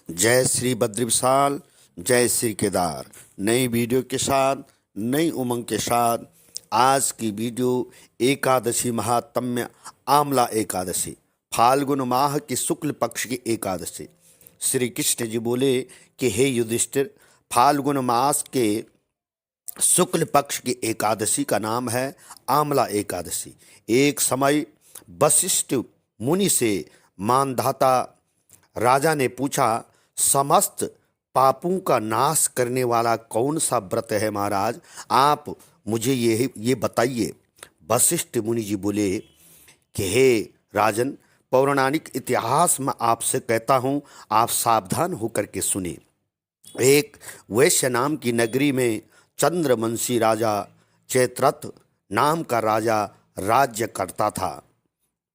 जय श्री बद्री विशाल, जय श्री केदार। नई वीडियो के साथ, नई उमंग के साथ आज की वीडियो एकादशी महात्म्य आमला एकादशी, फाल्गुन माह की शुक्ल पक्ष की एकादशी। श्री कृष्ण जी बोले कि हे युधिष्ठिर, फाल्गुन मास के शुक्ल पक्ष की एकादशी का नाम है आमला एकादशी। एक समय वशिष्ठ मुनि से मानधाता राजा ने पूछा, समस्त पापों का नाश करने वाला कौन सा व्रत है महाराज, आप मुझे ये बताइए। वशिष्ठ मुनि जी बोले कि हे राजन, पौराणिक इतिहास में आपसे कहता हूँ, आप सावधान होकर के सुने। एक वैश्य नाम की नगरी में चंद्रवंशी राजा चैत्ररथ नाम का राजा राज्य करता था।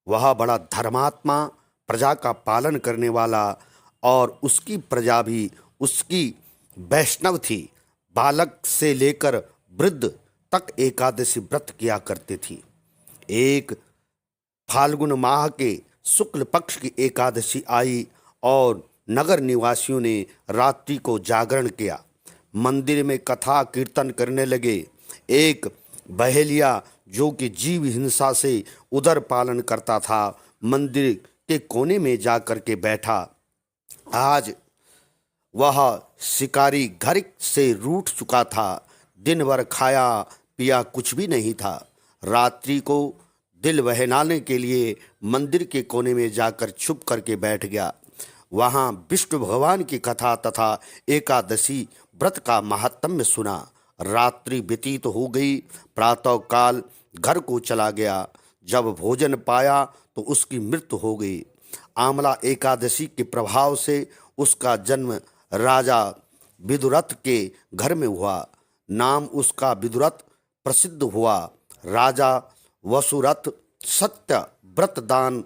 वह बड़ा धर्मात्मा, प्रजा का पालन करने वाला और उसकी प्रजा भी उसकी वैष्णव थी। बालक से लेकर वृद्ध तक एकादशी व्रत किया करते थी। एक फाल्गुन माह के शुक्ल पक्ष की एकादशी आई और नगर निवासियों ने रात्रि को जागरण किया, मंदिर में कथा कीर्तन करने लगे। एक बहेलिया जो कि जीव हिंसा से उदर पालन करता था, मंदिर के कोने में जा कर के बैठा। आज वह शिकारी घर से रूठ चुका था, दिन भर खाया पिया कुछ भी नहीं था। रात्रि को दिल बहलाने के लिए मंदिर के कोने में जाकर छुप करके बैठ गया। वहाँ विष्णु भगवान की कथा तथा एकादशी व्रत का महात्म्य सुना। रात्रि व्यतीत हो गई, प्रातः काल घर को चला गया। जब भोजन पाया तो उसकी मृत्यु हो गई। आमला एकादशी के प्रभाव से उसका जन्म राजा विदुरथ के घर में हुआ। नाम उसका विदुरथ प्रसिद्ध हुआ। राजा वसुरथ सत्य, व्रत, दान,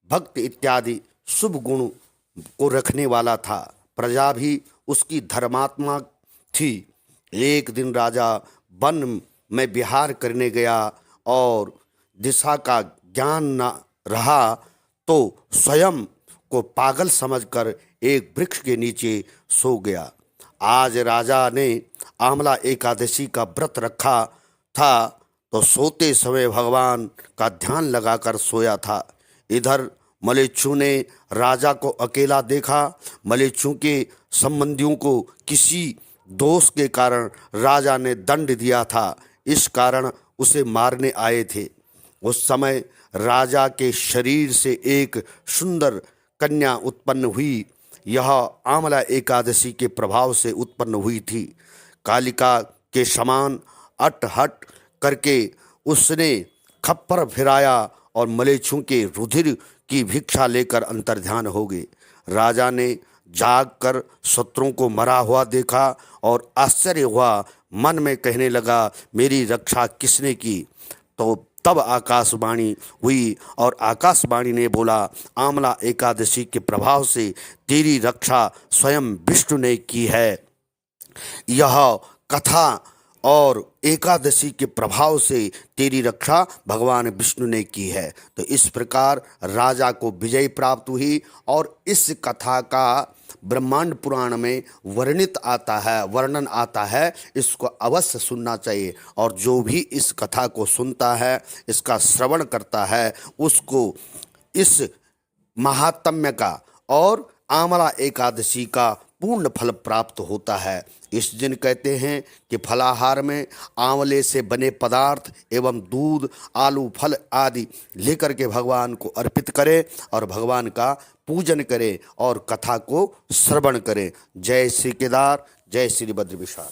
भक्ति इत्यादि शुभ गुण को रखने वाला था। प्रजा भी उसकी धर्मात्मा थी। एक दिन राजा वन में विहार करने गया और दिशा का ज्ञान न रहा तो स्वयं को पागल समझकर एक वृक्ष के नीचे सो गया। आज राजा ने आमला एकादशी का व्रत रखा था तो सोते समय भगवान का ध्यान लगाकर सोया था। इधर मलेच्छु ने राजा को अकेला देखा। मलेच्छु के संबंधियों को किसी दोष के कारण राजा ने दंड दिया था, इस कारण उसे मारने आए थे। उस समय राजा के शरीर से एक सुंदर कन्या उत्पन्न हुई। यह आमला एकादशी के प्रभाव से उत्पन्न हुई थी। कालिका के समान अटहट करके उसने खप्पर फिराया और मलेच्छु के रुधिर की भिक्षा लेकर अंतर्ध्यान हो गए। राजा ने जागकर शत्रुओं को मरा हुआ देखा और आश्चर्य हुआ। मन में कहने लगा, मेरी रक्षा किसने की? तो तब आकाशवाणी हुई और आकाशवाणी ने बोला, आमला एकादशी के प्रभाव से तेरी रक्षा स्वयं विष्णु ने की है। यह कथा और एकादशी के प्रभाव से तेरी रक्षा भगवान विष्णु ने की है। तो इस प्रकार राजा को विजय प्राप्त हुई और इस कथा का ब्रह्मांड पुराण में वर्णन आता है। इसको अवश्य सुनना चाहिए और जो भी इस कथा को सुनता है, इसका श्रवण करता है, उसको इस महात्म्य का और आमला एकादशी का पूर्ण फल प्राप्त होता है। इस दिन कहते हैं कि फलाहार में आंवले से बने पदार्थ एवं दूध, आलू, फल आदि लेकर के भगवान को अर्पित करें और भगवान का पूजन करें और कथा को श्रवण करें। जय श्री केदार, जय श्री बद्री विशाल।